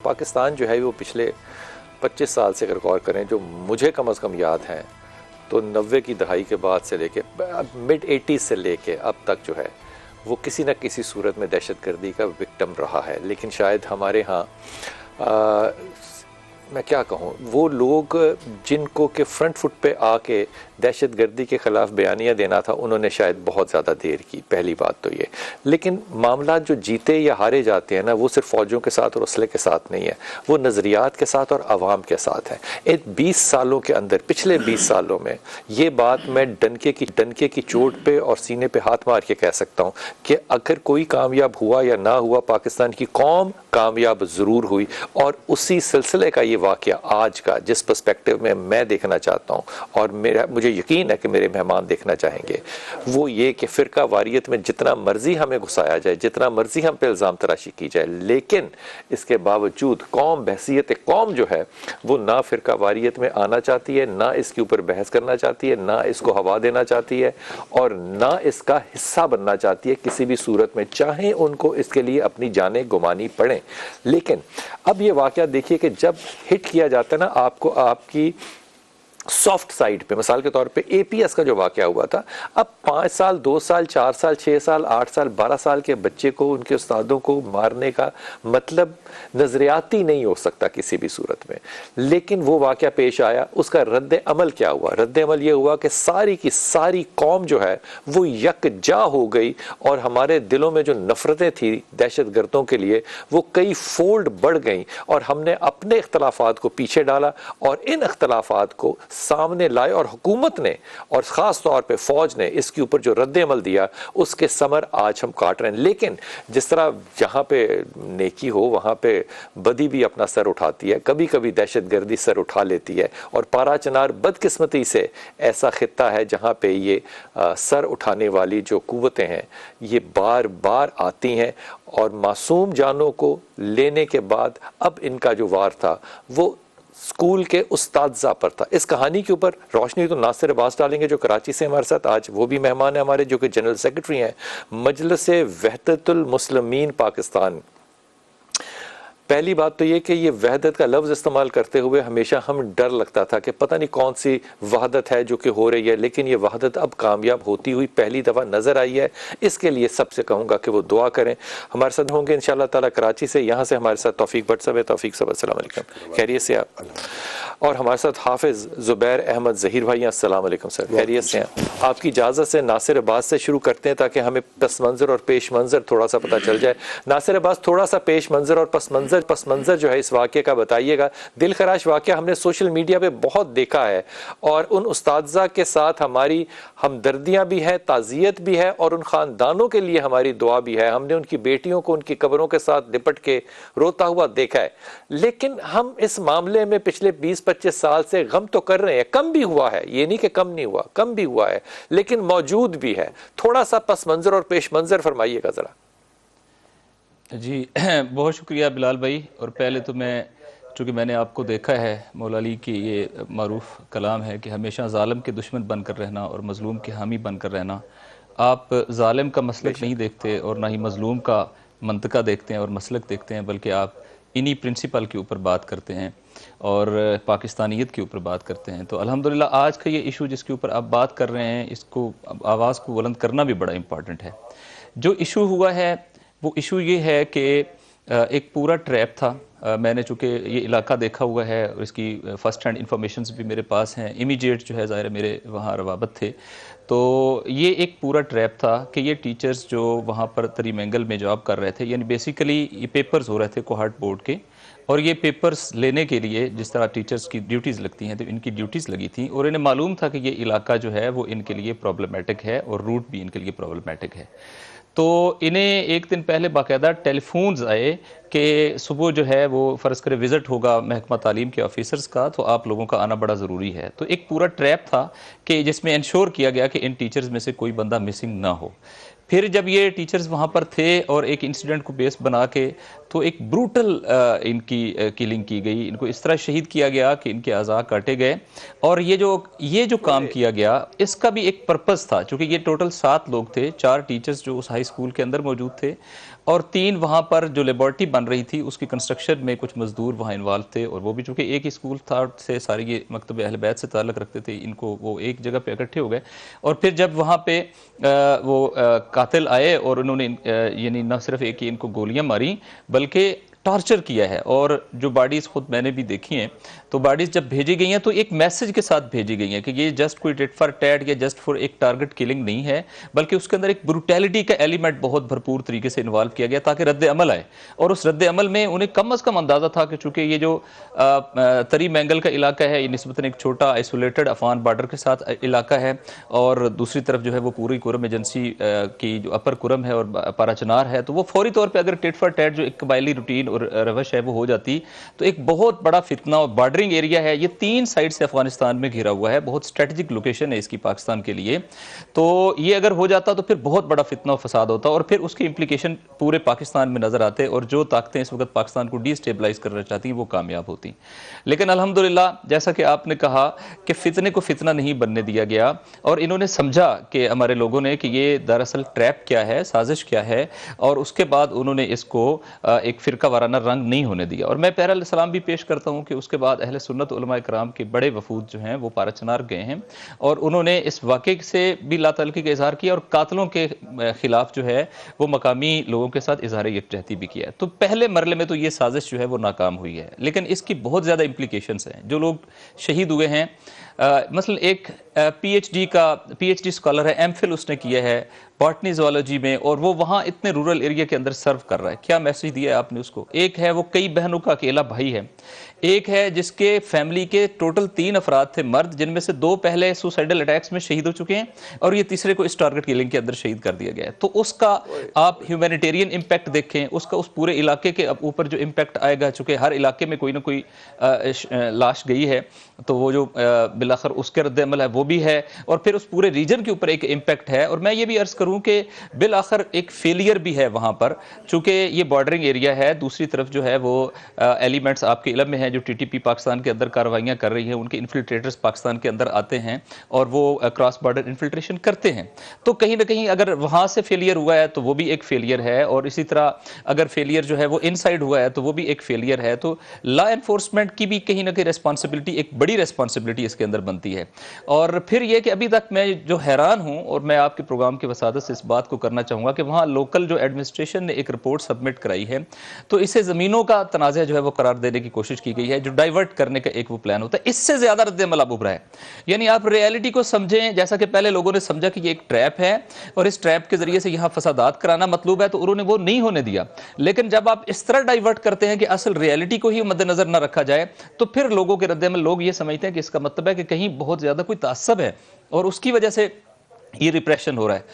پاکستان جو ہے وہ پچھلے 25 سال سے اگر غور کریں جو مجھے کم از کم یاد ہیں تو 90 کی دہائی کے بعد سے لے کے مڈ 80s سے لے کے اب تک جو ہے وہ کسی نہ کسی صورت میں دہشت گردی کا وکٹم رہا ہے. لیکن شاید ہمارے ہاں میں کیا کہوں وہ لوگ جن کو کہ فرنٹ فٹ پہ آ کے دہشت گردی کے خلاف بیانیہ دینا تھا انہوں نے شاید بہت زیادہ دیر کی. پہلی بات تو یہ. لیکن معاملات جو جیتے یا ہارے جاتے ہیں نا وہ صرف فوجوں کے ساتھ اور اسلحے کے ساتھ نہیں ہے, وہ نظریات کے ساتھ اور عوام کے ساتھ ہے. ان 20 سالوں کے اندر پچھلے 20 سالوں میں یہ بات میں ڈنکے کی چوٹ پہ اور سینے پہ ہاتھ مار کے کہہ سکتا ہوں کہ اگر کوئی کامیاب ہوا یا نہ ہوا پاکستان کی قوم کامیاب ضرور ہوئی. اور اسی سلسلے کا یہ واقعہ آج کا جس پرسپیکٹو میں میں دیکھنا چاہتا ہوں اور مجھے یقین ہے کہ میرے مہمان دیکھنا چاہیں گے وہ یہ کہ فرقہ واریت میں جتنا مرضی ہمیں گھسایا جائے, جتنا مرضی ہم پہ الزام تراشی کی جائے, لیکن اس کے باوجود قوم بحیثیت قوم جو ہے وہ نہ فرقہ واریت میں آنا چاہتی ہے, نہ اس کے اوپر بحث کرنا چاہتی ہے, نہ اس کو ہوا دینا چاہتی ہے اور نہ اس کا حصہ بننا چاہتی ہے کسی بھی صورت میں, چاہے ان کو اس کے لیے اپنی جانیں گمانی پڑیں. لیکن اب یہ واقعہ دیکھیے کہ جب ہٹ کیا جاتا ہے نا آپ کو آپ کی سافٹ سائڈ پہ, مثال کے طور پہ اے پی ایس کا جو واقعہ ہوا تھا, اب 5 سال 2 سال 4 سال 6 سال 8 سال 12 سال کے بچے کو ان کے استادوں کو مارنے کا مطلب نظریاتی نہیں ہو سکتا کسی بھی صورت میں. لیکن وہ واقعہ پیش آیا, اس کا رد عمل کیا ہوا؟ رد عمل یہ ہوا کہ ساری کی ساری قوم جو ہے وہ یکجا ہو گئی اور ہمارے دلوں میں جو نفرتیں تھیں دہشت گردوں کے لیے وہ کئی فولڈ بڑھ گئیں اور ہم نے اپنے اختلافات کو پیچھے ڈالا اور ان اختلافات کو سامنے لائے اور حکومت نے اور خاص طور پہ فوج نے اس کے اوپر جو رد عمل دیا اس کے ثمر آج ہم کاٹ رہے ہیں. لیکن جس طرح جہاں پہ نیکی ہو وہاں پہ بدی بھی اپنا سر اٹھاتی ہے, کبھی کبھی دہشت گردی سر اٹھا لیتی ہے اور پارا چنار بدقسمتی سے ایسا خطہ ہے جہاں پہ یہ سر اٹھانے والی جو قوتیں ہیں یہ بار بار آتی ہیں اور معصوم جانوں کو لینے کے بعد اب ان کا جو وار تھا وہ اسکول کے استاذہ پر تھا. اس کہانی کے اوپر روشنی تو ناصر عباس ڈالیں گے جو کراچی سے ہمارے ساتھ آج وہ بھی مہمان ہیں ہمارے, جو کہ جنرل سیکرٹری ہیں مجلس وحدت المسلمین پاکستان. پہلی بات تو یہ کہ یہ وحدت کا لفظ استعمال کرتے ہوئے ہمیشہ ہم ڈر لگتا تھا کہ پتہ نہیں کون سی وحدت ہے جو کہ ہو رہی ہے, لیکن یہ وحدت اب کامیاب ہوتی ہوئی پہلی دفعہ نظر آئی ہے. اس کے لیے سب سے کہوں گا کہ وہ دعا کریں. ہمارے ساتھ ہوں گے انشاءاللہ تعالیٰ کراچی سے, یہاں سے ہمارے ساتھ توفیق بٹ صاحب ہے. توفیق صاحب السلام علیکم, خیریت سے آپ؟ اور ہمارے ساتھ حافظ زبیر احمد ظہیر بھائی ہیں, السلام علیکم سر, خیریت سے ہیں؟ آپ کی اجازت سے ناصر عباس سے شروع کرتے ہیں تاکہ ہمیں پس منظر اور پیش منظر تھوڑا سا پتہ چل جائے. ناصر عباس تھوڑا سا پیش منظر اور پس منظر جو ہے اس واقعے کا بتائیے گا. دل خراش واقعہ ہم نے سوشل میڈیا پہ بہت دیکھا ہے اور ان استاذہ کے ساتھ ہماری ہمدردیاں بھی ہے, تعزیت بھی ہے اور ان خاندانوں کے لیے ہماری دعا بھی ہے. ہم نے ان کی بیٹیوں کو ان کی قبروں کے ساتھ لپٹ کے روتا ہوا دیکھا ہے. لیکن ہم اس معاملے میں پچھلے 20-25 سال سے غم تو کر رہے ہیں, کم بھی ہوا ہے, یہ نہیں کہ کم نہیں ہوا, کم بھی ہوا ہے لیکن موجود بھی ہے. تھوڑا سا پس منظر اور پیش منظر فرمائیے گا ذرا. جی بہت شکریہ بلال بھائی. اور پہلے تو چونکہ میں نے آپ کو دیکھا ہے, مولا علی کی یہ معروف کلام ہے کہ ہمیشہ ظالم کے دشمن بن کر رہنا اور مظلوم کے حامی بن کر رہنا. آپ ظالم کا مسلک نہیں دیکھتے اور نہ ہی مظلوم کا منطقہ دیکھتے ہیں اور مسلک دیکھتے ہیں, بلکہ آپ انہی پرنسپل کے اوپر بات کرتے ہیں اور پاکستانیت کے اوپر بات کرتے ہیں. تو الحمدللہ آج کا یہ ایشو جس کے اوپر آپ بات کر رہے ہیں اس کو آواز کو بلند کرنا بھی بڑا امپورٹنٹ ہے. جو ایشو ہوا ہے وہ ایشو یہ ہے کہ ایک پورا ٹریپ تھا. میں نے چونکہ یہ علاقہ دیکھا ہوا ہے اور اس کی فرسٹ ہینڈ انفارمیشنز بھی میرے پاس ہیں, امیجیٹ جو ہے ظاہر میرے وہاں روابط تھے. تو یہ ایک پورا ٹریپ تھا کہ یہ ٹیچرز جو وہاں پر تری مینگل میں جاب کر رہے تھے, یعنی بیسیکلی یہ پیپرز ہو رہے تھے کوہارٹ بورڈ کے, اور یہ پیپرز لینے کے لیے جس طرح ٹیچرز کی ڈیوٹیز لگتی ہیں تو ان کی ڈیوٹیز لگی تھیں اور انہیں معلوم تھا کہ یہ علاقہ جو ہے وہ ان کے لیے پرابلمیٹک ہے اور روٹ بھی ان کے لیے پرابلمیٹک ہے. تو انہیں ایک دن پہلے باقاعدہ ٹیلی فونز آئے کہ صبح جو ہے وہ فرض کرے وزٹ ہوگا محکمہ تعلیم کے آفیسرز کا, تو آپ لوگوں کا آنا بڑا ضروری ہے. تو ایک پورا ٹریپ تھا کہ جس میں انشور کیا گیا کہ ان ٹیچرز میں سے کوئی بندہ مسنگ نہ ہو. پھر جب یہ ٹیچرز وہاں پر تھے اور ایک انسیڈنٹ کو بیس بنا کے تو ایک بروٹل ان کی کلنگ کی گئی, ان کو اس طرح شہید کیا گیا کہ ان کے اعضاء کاٹے گئے. اور یہ جو کام کیا گیا اس کا بھی ایک پرپس تھا, چونکہ یہ ٹوٹل 7 لوگ تھے, 4 ٹیچرز جو اس ہائی اسکول کے اندر موجود تھے اور 3 وہاں پر جو لیبارٹری بن رہی تھی اس کی کنسٹرکشن میں کچھ مزدور وہاں انوالو تھے، اور وہ بھی چونکہ ایک ہی اسکول تھا سے سارے یہ مکتب اہل بیت سے تعلق رکھتے تھے، ان کو وہ ایک جگہ پہ اکٹھے ہو گئے، اور پھر جب وہاں پہ وہ قاتل آئے اور انہوں نے یعنی نہ صرف ایک ہی ان کو گولیاں ماری بلکہ ٹارچر کیا ہے، اور جو باڈیز خود میں نے بھی دیکھی ہیں، تو باڈیز جب بھیجی گئی ہیں تو ایک میسج کے ساتھ بھیجی گئی ہیں کہ یہ جسٹ کوئی ٹٹ فار ٹیٹ یا جسٹ فار ایک ٹارگٹ کلنگ نہیں ہے، بلکہ اس کے اندر ایک بروٹیلٹی کا ایلیمنٹ بہت بھرپور طریقے سے انوالو کیا گیا تاکہ رد عمل آئے، اور اس رد عمل میں انہیں کم از کم اندازہ تھا کہ چونکہ یہ جو تری مینگل کا علاقہ ہے یہ نسبتاً ایک چھوٹا آئسولیٹڈ افغان بارڈر کے ساتھ علاقہ ہے، اور دوسری طرف جو ہے وہ پوری کرم ایجنسی کی جو اپر کرم ہے اور پارا چنار ہے، تو وہ فوری طور پہ اگر ٹٹ فار ٹیٹ جو ایک قبائلی روٹین اور روش ہے وہ ہو جاتی تو ایک بہت بڑا فتنہ اور بارڈرنگ ایریا ہے، یہ 3 سائڈ سے افغانستان میں گھرا ہوا ہے، بہت اسٹریٹجک لوکیشن ہے اس کی پاکستان کے لیے، تو یہ اگر ہو جاتا تو پھر بہت بڑا فتنہ و فساد ہوتا، اور پھر اس کی امپلیکیشن پورے پاکستان میں نظر آتے، اور جو طاقتیں اس وقت پاکستان کو ڈی اسٹیبلائز کرنا چاہتی ہیں وہ کامیاب ہوتی۔ لیکن الحمدللہ جیسا کہ آپ نے کہا کہ فتنے کو فتنہ نہیں بننے دیا گیا، اور انہوں نے سمجھا کہ ہمارے لوگوں نے کہ یہ دراصل ٹریپ کیا ہے، سازش کیا ہے، اور اس کے بعد انہوں نے اس کو ایک فرقہ وارانہ رنگ نہیں ہونے دیا۔ اور میں پہلا سلام بھی پیش کرتا ہوں کہ اس کے بعد اہل سنت علماء کرام کے بڑے وفود جو ہیں وہ پارا چنار گئے ہیں، اور انہوں نے اس واقعے سے بھی لا تعلقی کا اظہار کیا، اور قاتلوں کے خلاف جو ہے وہ مقامی لوگوں کے ساتھ اظہار یکجہتی بھی کیا ہے۔ تو پہلے مرحلے میں تو یہ سازش جو ہے وہ ناکام ہوئی ہے، لیکن اس کی بہت زیادہ امپلیکیشنز ہیں۔ جو لوگ شہید ہوئے ہیں، مثلا ایک پی ایچ ڈی اسکالر ہے، ایم فل اس نے کیا ہے باٹنی زوالوجی میں، اور وہ وہاں اتنے رورل ایریا کے اندر سرو کر رہا ہے۔ کیا میسج دیا ہے آپ نے اس کو؟ ایک ہے وہ کئی بہنوں کا اکیلا بھائی ہے، ایک ہے جس کے فیملی کے ٹوٹل 3 افراد تھے مرد، جن میں سے 2 پہلے سوسائیڈل اٹیکس میں شہید ہو چکے ہیں، اور یہ تیسرے کو اس ٹارگٹ کلنگ کے اندر شہید کر دیا گیا ہے۔ تو اس کا آپ ہیومینیٹیرین امپیکٹ دیکھیں، اس کا اس پورے علاقے کے اوپر جو امپیکٹ آئے گا، چونکہ ہر علاقے میں کوئی نہ کوئی لاش گئی ہے، تو وہ جو بالآخر اس کے رد عمل ہے وہ بھی ہے، اور پھر اس پورے ریجن کے اوپر ایک امپیکٹ ہے۔ اور میں یہ بھی عرض کروں کہ بالآخر ایک فیلئر بھی ہے وہاں پر، چونکہ یہ بارڈرنگ ایریا ہے، دوسری طرف جو ہے وہ ایلیمنٹس آپ کے علم میں ہیں جو ٹی ٹی پی پاکستان کے اندر کارروائیاں کر رہی ہیں، ان کے انفلٹریٹرز پاکستان کے اندر آتے ہیں اور وہ کراس بارڈر انفلٹریشن کرتے ہیں، تو کہیں نہ کہیں اگر وہاں سے فیلئر ہوا ہے تو وہ بھی ایک فیلئر ہے، اور اسی طرح اگر فیلئر جو ہے وہ ان سائڈ ہوا ہے تو وہ بھی ایک فیلئر ہے۔ تو لا انفورسمنٹ کی بھی کہیں نہ کہیں ریسپانسبلٹی، ایک بڑی ریسپانسبلٹی اس کے اندر بنتی ہے۔ اور پھر یہ کہ ابھی تک میں جو حیران ہوں، اور میں آپ کے پروگرام کی وسادت سے اس بات کو کرنا چاہوں گا کہ وہاں لوکل جو ایڈمنسٹریشن نے ایک رپورٹ سبمٹ کرائی ہے، تو اسے زمینوں کا تنازع جو ہے وہ قرار دینے کی کوشش کی گئی ہے، جو ڈائیورٹ کرنے کا ایک وہ پلان ہوتا ہے۔ اس سے زیادہ رد عمل اب ابھرا ہے، یعنی آپ ریئلٹی کو سمجھیں، جیسا کہ پہلے لوگوں نے سمجھا کہ یہ ایک ٹریپ ہے اور اس ٹریپ کے ذریعے سے یہاں فسادات کرانا مطلوب ہے، تو انہوں نے وہ نہیں ہونے دیا۔ لیکن جب آپ اس طرح ڈائیورٹ کرتے ہیں کہ اصل ریئلٹی کو ہی مد نظر نہ رکھا جائے، تو پھر لوگوں کے رد عمل، لوگ یہ سمجھتے ہیں کہ اس کا مطلب ہے کہ کہیں بہت زیادہ کوئی تعصب ہے اور اس کی وجہ سے یہ ریپریشن ہو رہا ہے۔